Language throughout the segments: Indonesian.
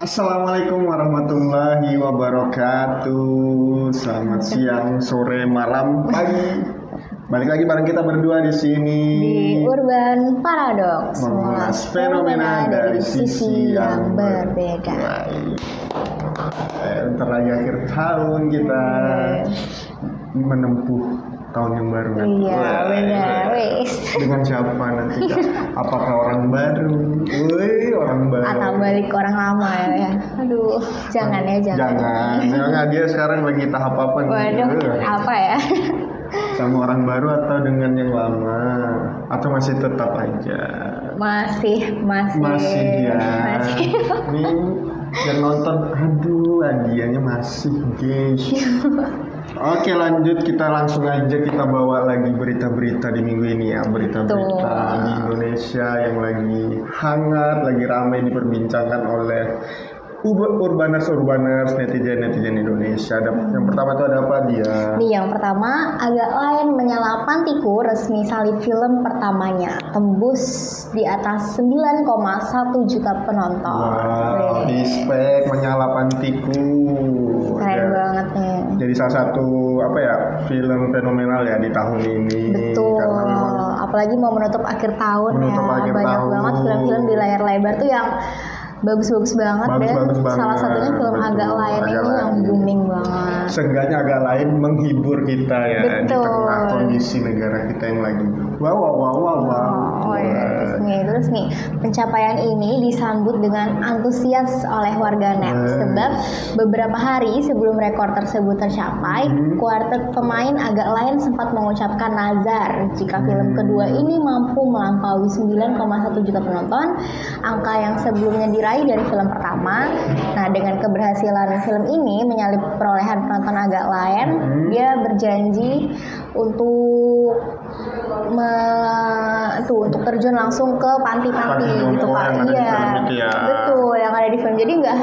Assalamualaikum warahmatullahi wabarakatuh. Selamat siang, sore, malam, pagi. Balik lagi bareng kita berdua di sini Di Urban Paradox, mengulas fenomena dari sisi yang berbeda. baik. Bentar lagi akhir tahun kita menempuh tahun yang baru kan? Iya, benar, wis. Dengan siapa nanti? Apakah orang baru? Woi, orang baru. Atau balik orang lama ya. Aduh, jangan ya, jangan. Jangan. Dia sekarang lagi tahap apa nih? Waduh, apa ya? Sama orang baru atau dengan yang lama? Atau masih tetap aja? Masih ya. Masih. Nih yang nonton, aduh, hadiahnya masih, guys. Oke, lanjut, kita langsung aja kita bawa lagi berita-berita di minggu ini ya. Berita-berita di Indonesia yang lagi hangat, lagi ramai diperbincangkan oleh urbaners, netizen Indonesia. Yang pertama itu ada apa dia? Nih, yang pertama, agak lain menyala Pantiku resmi salib film pertamanya tembus di atas 9,1 juta penonton. Wow, respect menyala Pantiku. Keren banget nih. Jadi salah satu film fenomenal ya di tahun ini. Betul. Karena memang apalagi mau menutup akhir tahun banyak banget film-film di layar lebar tuh yang bagus-bagus banget. Salah satunya film Agak Lain ini yang booming banget. Seenggaknya Agak Lain menghibur kita ya. Betul. Di tengah kondisi negara kita yang lagi wow. Terus nih pencapaian ini disambut dengan antusias oleh warganet sebab beberapa hari sebelum rekor tersebut tercapai, kuartet pemain Agak Lain sempat mengucapkan nazar jika film kedua ini mampu melampaui 9,1 juta penonton, angka yang sebelumnya diraih dari film pertama. Nah, dengan keberhasilan film ini menyalip perolehan penonton Agak Lain, dia berjanji untuk untuk terjun langsung ke panti-panti gitu Pak. Iya, betul, yang ada di film. Jadi nggak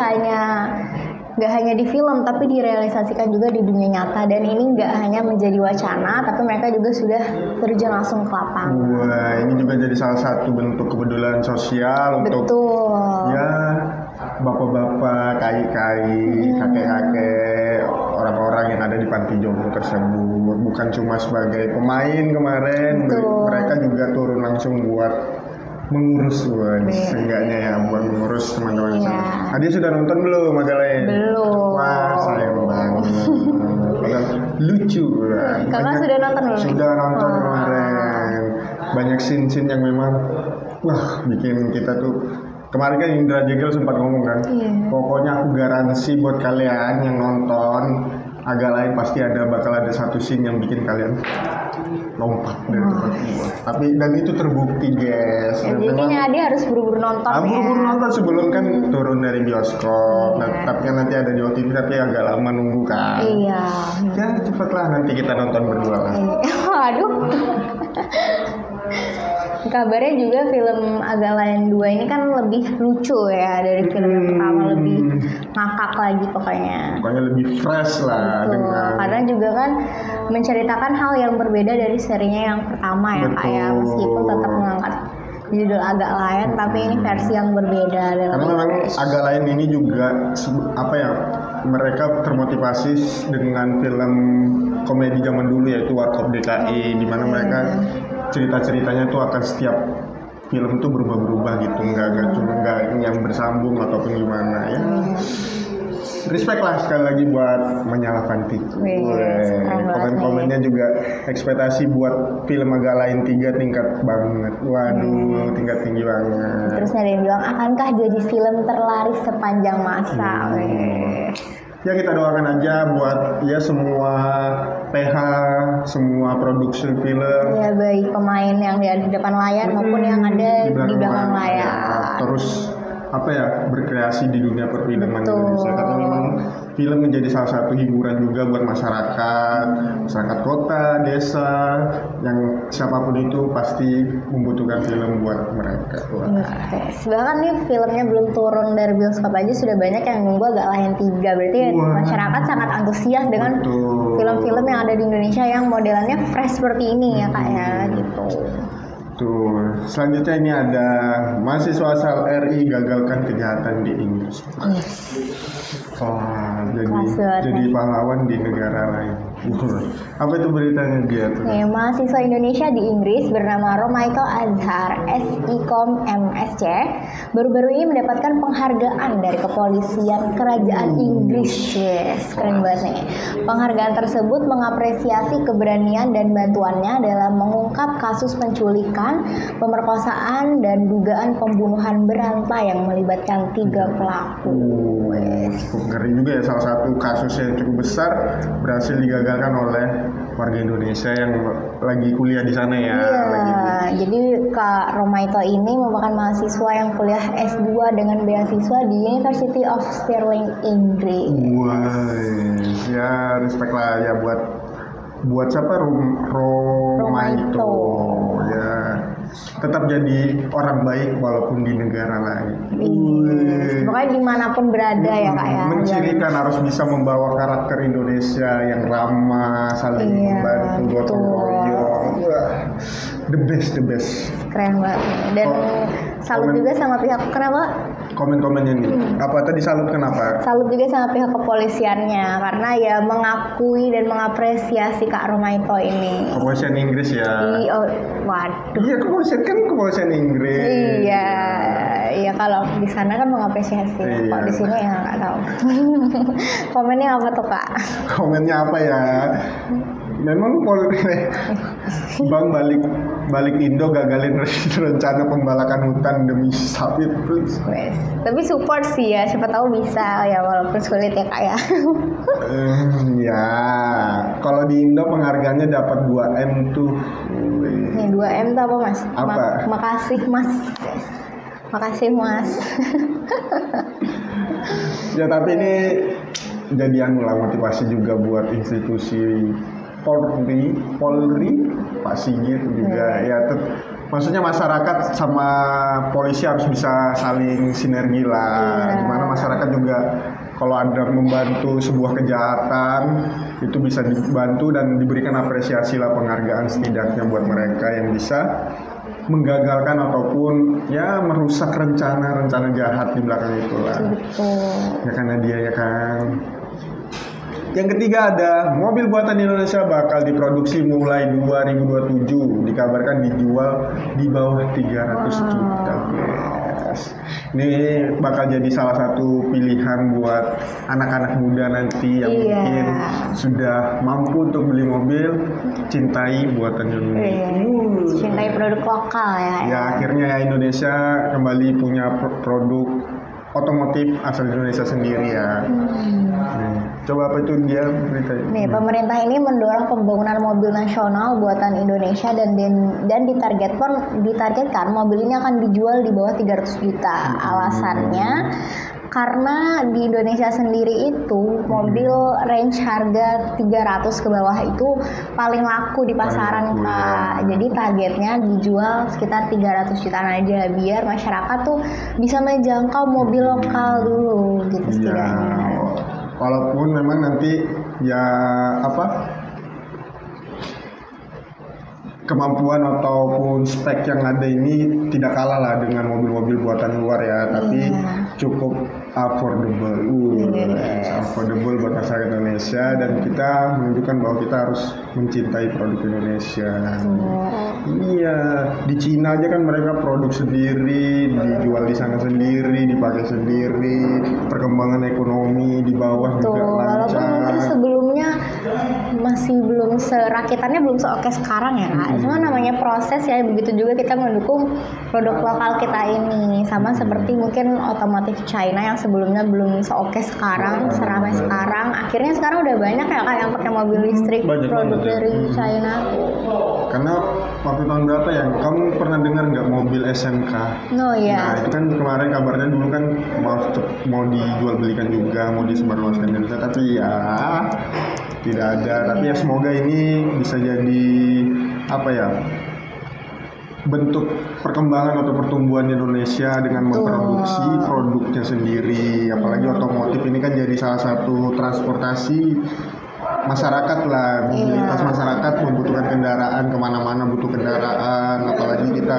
hanya di film tapi direalisasikan juga di dunia nyata, dan ini nggak hanya menjadi wacana tapi mereka juga sudah terjun langsung ke lapangan. Wah, ini juga jadi salah satu bentuk kepedulian sosial untuk ya bapak-bapak, kakek-kakek, orang-orang yang ada di panti jompo tersebut. Bukan cuma sebagai pemain kemarin, mereka juga turun langsung buat mengurus, seenggaknya ya, buat mengurus teman-teman di sana. Dia sudah nonton belum, Agak Lain? Belum. Wah, sayang banget. Padahal lucu. Kakak sudah nonton belum? Sudah nonton kemarin. Banyak scene-scene yang memang bikin kita tuh. Kemarin kan Indra Jegel sempat ngomong kan, pokoknya aku garansi buat kalian yang nonton Agak Lain pasti bakal ada satu scene yang bikin kalian lompat dari tempat tidur. Tapi dan itu terbukti, guys. Jadi dia harus buru-buru nonton. Buru-buru nonton sebelum kan turun dari bioskop. Tapi kan nanti ada di OTV, tapi agak lama nunggu kan. Iya. Ya cepatlah nanti kita nonton berdua lah. Waduh. Kabarnya juga film Agak Lain 2 ini kan lebih lucu ya dari film yang pertama, lebih ngakak lagi pokoknya. Pokoknya lebih fresh lah. Karena juga kan menceritakan hal yang berbeda dari serinya yang pertama ya Kak ya, meskipun tetap mengangkat judul Agak Lain tapi ini versi yang berbeda. Karena memang Agak Lain ini juga mereka termotivasi dengan film komedi zaman dulu yaitu Warkop DKI, di mana mereka cerita-ceritanya tuh akan setiap film tuh berubah-berubah gitu, nggak yang bersambung ataupun gimana ya. Respect lah sekali lagi buat menyala Pantiku. Komen-komennya juga ekspektasi buat film Agak Lain 3 tingkat banget. Waduh, tingkat tinggi banget. Terus ada yang bilang, akankah jadi film terlaris sepanjang masa? Ya kita doakan aja buat semua PH, semua produksi film. Ya, baik pemain yang di depan layar maupun yang ada di belakang layar. Terus berkreasi di dunia perfilman Indonesia. Karena memang film menjadi salah satu hiburan juga buat masyarakat kota, desa, yang siapapun itu pasti membutuhkan film buat mereka. Bahkan nih filmnya belum turun dari bioskop aja sudah banyak yang nunggu Agak Lain 3. Berarti masyarakat sangat antusias dengan film-film yang ada di Indonesia yang modelannya fresh seperti ini ya Kak ya, gitu. Tuh, selanjutnya ini ada mahasiswa asal RI gagalkan kejahatan di Inggris. Wah, Kelas banget jadi nih. pahlawan di negara lain. Apa itu beritanya dia tuh? Nih, mahasiswa Indonesia di Inggris bernama Romaito Azhar SIKOM MSC baru-baru ini mendapatkan penghargaan dari kepolisian kerajaan Inggris. Yes, keren banget nih. Penghargaan tersebut mengapresiasi keberanian dan bantuannya dalam mengungkap kasus penculikan, pemerkosaan, dan dugaan pembunuhan berantai yang melibatkan 3 pelaku. Cukup ngeri juga ya, salah satu kasus yang cukup besar berhasil digagalkan oleh warga Indonesia yang lagi kuliah di sana ya. Iya, jadi Kak Romaito ini merupakan mahasiswa yang kuliah S2 dengan beasiswa di University of Stirling, Inggris. Wah, ya respect lah ya buat siapa Romaito. Ya, tetap jadi orang baik walaupun di negara lain. Yes. Pokoknya dimanapun berada ya Kak ya. Mencirikan harus bisa membawa karakter Indonesia yang ramah, saling Iya, membantu, gotong betul. royong. Wah, the best. Keren banget. Dan salut juga sama pihak, kenapa? Komen-komennya nih. Apa tadi salut kenapa? Salut juga sama pihak kepolisiannya karena ya mengakui dan mengapresiasi Kak Romaito ini. Kepolisian Inggris ya. Waduh. Iya, kepolisian Inggris. Iya kalau di sana kan mengapresiasi. Iya. Kalau di sini ya nggak tahu. Komennya apa tuh Kak? Komennya apa ya? Memang Bang balik Indo gagalin rencana pembalakan hutan demi sawit terus. Wes. Tapi support sih ya, siapa tahu bisa ya walaupun sulit ya Kak ya. Ya, kalau di Indo penghargaannya dapat 2M tuh. Nih 2M tuh apa Mas? Apa? Makasih Mas. Makasih Mas. Ya tapi ini jadi motivasi juga buat institusi Polri, Pak Sigit juga ya. Maksudnya masyarakat sama polisi harus bisa saling sinergi lah. Dimana masyarakat juga kalau ada membantu sebuah kejahatan itu bisa dibantu dan diberikan apresiasi lah, penghargaan setidaknya buat mereka yang bisa menggagalkan ataupun ya merusak rencana jahat di belakang itulah. Betul. Ya karena dia ya kan. Yang ketiga ada mobil buatan Indonesia bakal diproduksi mulai 2027, dikabarkan dijual di bawah 300 juta. Yes. Ini bakal jadi salah satu pilihan buat anak-anak muda nanti yang mungkin sudah mampu untuk beli mobil, cintai buatan Indonesia. Cintai produk lokal ya. Ya akhirnya ya Indonesia kembali punya produk otomotif asal Indonesia sendiri ya. Coba apa itu dia berita? Nih, pemerintah ini mendorong pembangunan mobil nasional buatan Indonesia dan ditargetkan mobil ini akan dijual di bawah 300 juta. Alasannya karena di Indonesia sendiri itu mobil range harga 300 ke bawah itu paling laku di pasaran Kak. Jadi targetnya dijual sekitar 300 jutaan aja biar masyarakat tuh bisa menjangkau mobil lokal dulu gitu setidaknya. Walaupun memang nanti ya kemampuan ataupun spek yang ada ini tidak kalah lah dengan mobil-mobil buatan luar ya, tapi cukup affordable. Affordable buat masyarakat Indonesia dan kita menunjukkan bahwa kita harus mencintai produk Indonesia. Iya, di Cina aja kan mereka produk sendiri, dijual di sana sendiri, dipakai sendiri, perkembangan ekonomi di bawah juga lancar. Walaupun mungkin sebelumnya masih belum rakitannya belum seoke sekarang ya Kak. Cuma namanya proses ya, begitu juga kita mendukung produk lokal kita ini. Sama seperti mungkin otomotif China yang sebelumnya belum seoke sekarang, seramai sekarang. Akhirnya sekarang udah banyak ya Kak yang pakai mobil listrik produk dari China. Karena waktu tahun berapa ya, kamu pernah dengar nggak mobil SMK? Oh iya. Nah itu kan kemarin kabarnya dulu kan mau dijual belikan juga, mau disebarluaskan di Indonesia, tapi ya tidak ada. Tapi ya semoga ini bisa jadi bentuk perkembangan atau pertumbuhan Indonesia dengan memproduksi produknya sendiri. Apalagi otomotif ini kan jadi salah satu transportasi masyarakat lah, mobilitas masyarakat membutuhkan kendaraan kemana-mana butuh kendaraan, apalagi kita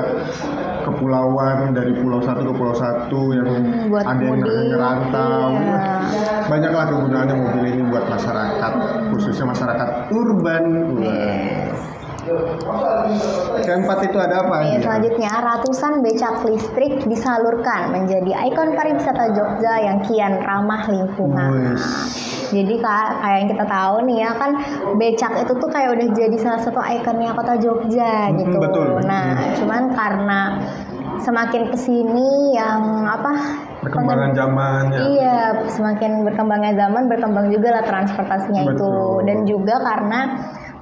kepulauan dari pulau satu ke pulau satu yang buat ada yang mudik, ngerantau, iya. banyaklah kegunaannya mobil ini buat masyarakat, khususnya masyarakat urban. Keempat itu ada apa? Nih, selanjutnya ratusan becak listrik disalurkan menjadi ikon pariwisata Jogja yang kian ramah lingkungan. Jadi kayak yang kita tahu nih ya kan, becak itu tuh kayak udah jadi salah satu ikonnya kota Jogja gitu. Betul. Nah, cuman karena semakin kesini yang Perkembangan zaman ya. Iya, semakin berkembangnya zaman, berkembang juga lah transportasinya itu. Betul. Dan juga karena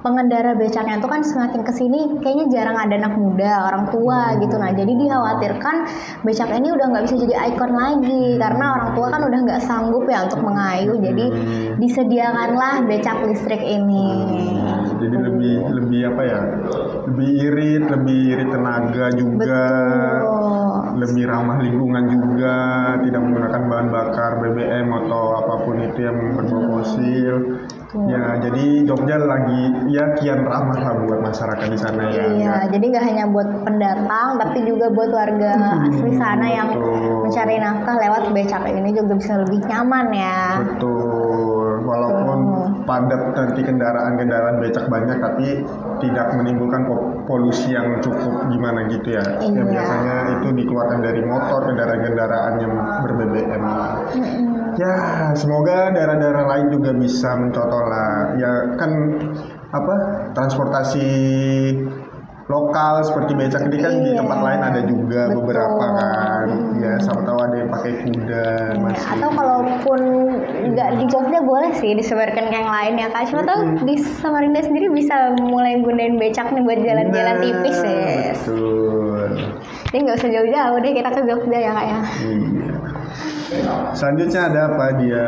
pengendara becaknya itu kan semakin kesini kayaknya jarang ada anak muda, orang tua gitu. Nah, jadi dikhawatirkan becak ini udah nggak bisa jadi ikon lagi karena orang tua kan udah nggak sanggup ya untuk mengayuh. Jadi disediakanlah becak listrik ini. Jadi lebih apa ya? Lebih irit tenaga juga. Betul. Lebih ramah lingkungan juga, tidak menggunakan bahan bakar BBM atau apapun itu yang berbau fosil. Ya, jadi Jogja lagi ya kian ramah lah buat masyarakat di sana ya. Iya, jadi nggak hanya buat pendatang, tapi juga buat warga asli sana yang mencari nafkah lewat becak ini juga bisa lebih nyaman ya. Betul, walaupun padat nanti kendaraan becak banyak, tapi tidak menimbulkan polusi yang cukup gimana gitu ya. Iya. Yang biasanya itu dikeluarkan dari motor, kendaraan yang ber-BBM. Ya, semoga daerah-daerah lain juga bisa mencontoh lah. Ya kan transportasi lokal seperti becak ini kan di tempat lain ada juga. Betul. Beberapa kan. Ya, sama tahu ada yang pakai kuda masih. Atau kalaupun nggak di Jogja boleh sih disebarkan ke yang lain ya Kak. Cuma tahu di Samarinda sendiri bisa mulai gunain becak nih buat jalan-jalan tipis ya. Betul. Jadi nggak usah jauh-jauh deh kita ke Jogja ya Kak ya. Iya. Selanjutnya ada apa dia?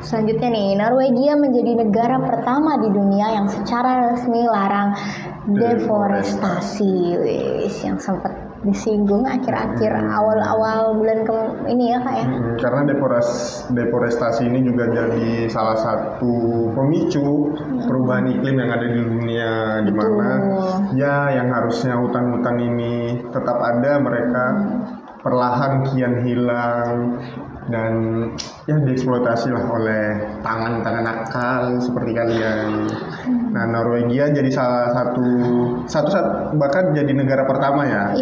Selanjutnya nih, Norwegia menjadi negara pertama di dunia yang secara resmi larang deforestasi. Wis, yang sempat disinggung akhir-akhir awal-awal bulan ini ya Kak ya. Karena deforestasi ini juga jadi salah satu pemicu perubahan iklim yang ada di dunia, di mana ya yang harusnya hutan-hutan ini tetap ada, mereka perlahan kian hilang dan ya dieksploitasi lah oleh tangan-tangan nakal seperti kalian. Nah, Norwegia jadi salah satu bahkan jadi negara pertama ya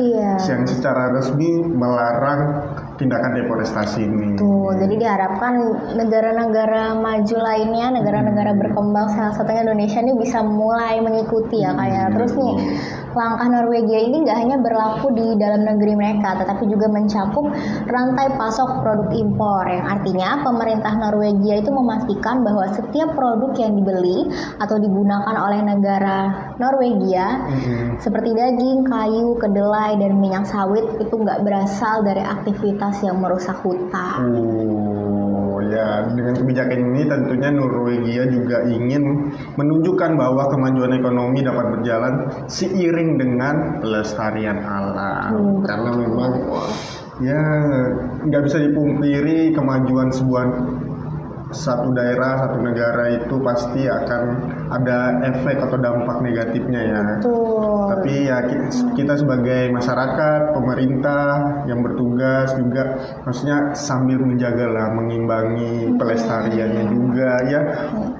yang secara resmi melarang tindakan deforestasi ini. Tuh, jadi diharapkan negara-negara maju lainnya, negara-negara berkembang salah satunya Indonesia ini bisa mulai mengikuti ya kayak. Terus nih, langkah Norwegia ini nggak hanya berlaku di dalam negeri mereka, tetapi juga mencakup rantai pasok produk impor, yang artinya pemerintah Norwegia itu memastikan bahwa setiap produk yang dibeli atau digunakan oleh negara Norwegia seperti daging, kayu, kedelai, dan minyak sawit itu nggak berasal dari aktivitas yang merusak hutan. Ya, dengan kebijakan ini tentunya Norwegia juga ingin menunjukkan bahwa kemajuan ekonomi dapat berjalan seiring dengan pelestarian alam. Karena memang ya nggak bisa dipungkiri kemajuan satu daerah, satu negara itu pasti akan ada efek atau dampak negatifnya ya. Betul. Tapi ya kita sebagai masyarakat, pemerintah yang bertugas juga maksudnya sambil menjaga lah, mengimbangi pelestariannya juga ya.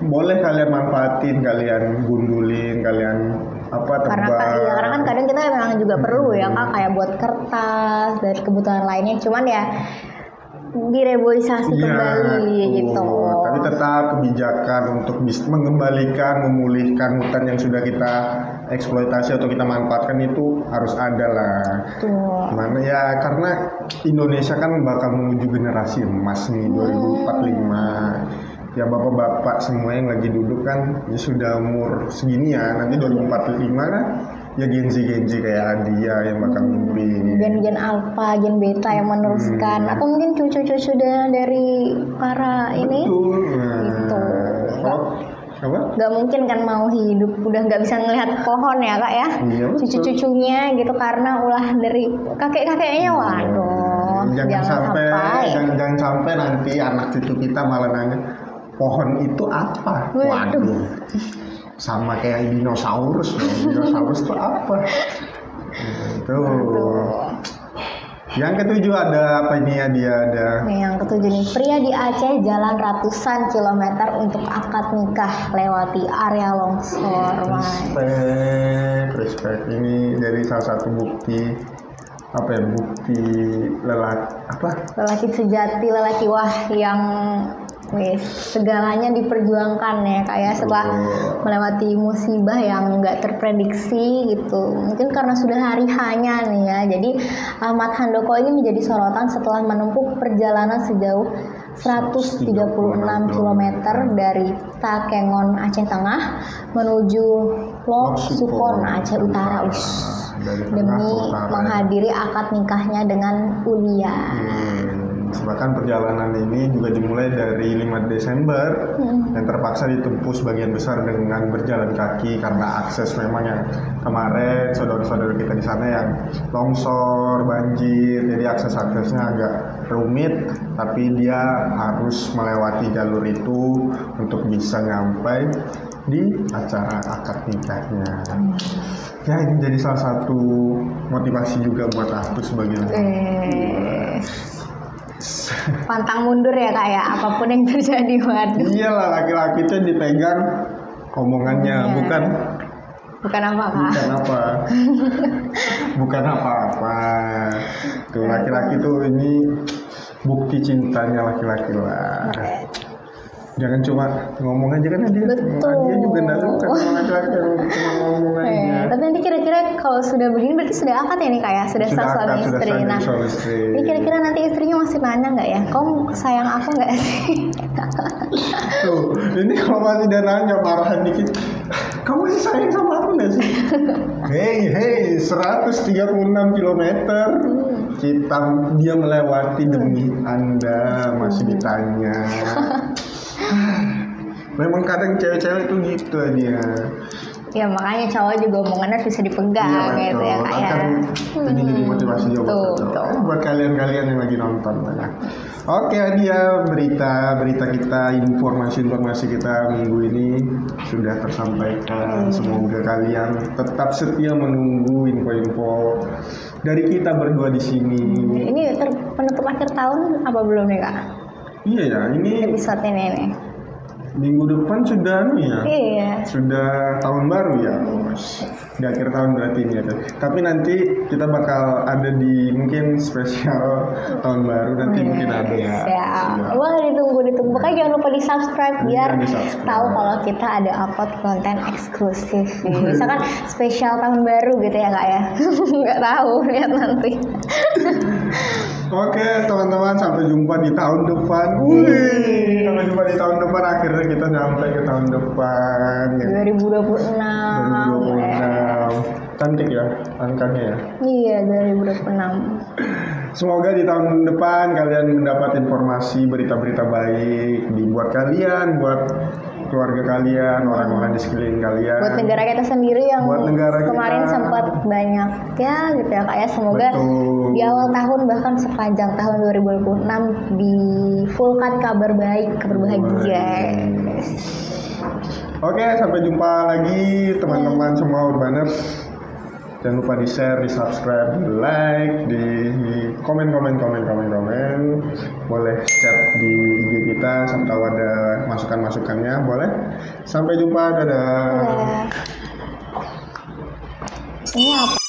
Boleh kalian manfaatin, kalian gundulin, kalian karena kan kadang kita memang juga perlu ya Kak, kayak buat kertas dan kebutuhan lainnya, cuman ya direboisasi kembali gitu. Tapi tetap kebijakan untuk mengembalikan, memulihkan hutan yang sudah kita eksploitasi atau kita manfaatkan itu harus ada lah. Gimana ya, karena Indonesia kan bakal menuju generasi emas nih 2045. Ya bapak-bapak semua yang lagi duduk kan ya sudah umur segini ya, nanti 2045 kan ya Gen Z kayak Adia yang bakal mimpin, Gen Alpha, Gen Beta yang meneruskan, atau mungkin cucu-cucu dari para ini gitu. Gak mungkin kan mau hidup udah nggak bisa ngelihat pohon ya Kak ya. Cucu-cucunya gitu karena ulah dari kakek-kakeknya. Waduh, jangan sampai nanti anak cucu kita malah nanya, pohon itu apa? Waduh. Sama kayak dinosaurus dong. Dinosaurus itu apa? Tuh. Yang ketujuh ada apa ini ya, dia ada. Nih, yang ketujuh nih, pria di Aceh jalan ratusan kilometer untuk akad nikah lewati area longsor. Respect. Ini dari salah satu bukti apa ya, bukti Lelaki sejati, lelaki wah yang segalanya diperjuangkan ya, kayak setelah melewati musibah yang nggak terprediksi gitu. Mungkin karena sudah hari hanya nih ya. Jadi Ahmad Handoko ini menjadi sorotan setelah menempuh perjalanan sejauh 136 km dari Takengon Aceh Tengah menuju Lok Supon Aceh Utara demi menghadiri akad nikahnya dengan Ulia. Bahkan perjalanan ini juga dimulai dari 5 Desember dan terpaksa ditempuh sebagian besar dengan berjalan kaki karena akses memang yang kemarin saudara-saudara kita di sana yang longsor, banjir, jadi akses-aksesnya agak rumit, tapi dia harus melewati jalur itu untuk bisa nyampai di acara akad nikahnya. Ya, ini jadi salah satu motivasi juga buat aku sebagai pantang mundur ya Kak ya, apapun yang terjadi. Waduh. Iyalah, laki-laki itu dipegang omongannya, bukan apa Kak? Bukan apa-apa. Tuh, laki-laki tuh ini bukti cintanya laki-laki lah. Jangan cuma ngomong aja kan dia. Betul. Dia juga enggak suka sama laki-laki yang cuma ngomong aja. Tapi nanti kira-kira kalau sudah begini berarti sudah akad ya nih kayak sudah sah suami istri. Nah, ini kira-kira nanti istrinya masih nanya nggak ya? Kamu sayang aku nggak sih? Tuh, ini kalau masih dia nanya marahan dikit. Kamu masih sayang sama aku nggak sih? Hey, 136 km dia melewati demi Anda, masih ditanya. Memang kadang cewek-cewek itu gitu aja. Ya makanya cowok juga omongannya bisa dipegang gitu ya Kak ya. Ini jadi motivasi juga buat kalian-kalian yang lagi nonton ya. Oke, dia berita kita, informasi kita minggu ini sudah tersampaikan. Semoga kalian tetap setia menunggu info-info dari kita berdua di sini. Ini penutup akhir tahun apa belum nih Kak? Iya ya, ini episode ini. Minggu depan sudah Iya. Sudah tahun baru ya. Di akhir tahun berarti ini ya. Tapi nanti kita bakal ada di mungkin spesial tahun baru nanti mungkin ada ya. Wah, ditunggu. Pokoknya jangan lupa di-subscribe biar tahu kalau kita ada upload konten eksklusif. Misalkan spesial tahun baru gitu ya Kak ya. Nggak tahu, lihat nanti. Oke, teman-teman, sampai jumpa di tahun depan. Sampai jumpa di tahun depan. Akhirnya kita sampai ke tahun depan. 2026. Cantik ya angkanya ya. Iya, 2026. Semoga di tahun depan kalian mendapat informasi berita-berita baik buat kalian, buat keluarga kalian, orang-orang di sekeliling kalian. Buat negara kita sendiri yang kemarin sempat banyak ya gitu ya Kak ya. Semoga di awal tahun bahkan sepanjang tahun 2026 difulkan kabar baik, kabar bahagia. Oke, sampai jumpa lagi teman-teman semua Urbaners. Jangan lupa di-share, di-subscribe, di-like, di komen. Boleh chat di IG kita, atau ada masukan-masukannya, boleh. Sampai jumpa, dadah. Ini apa?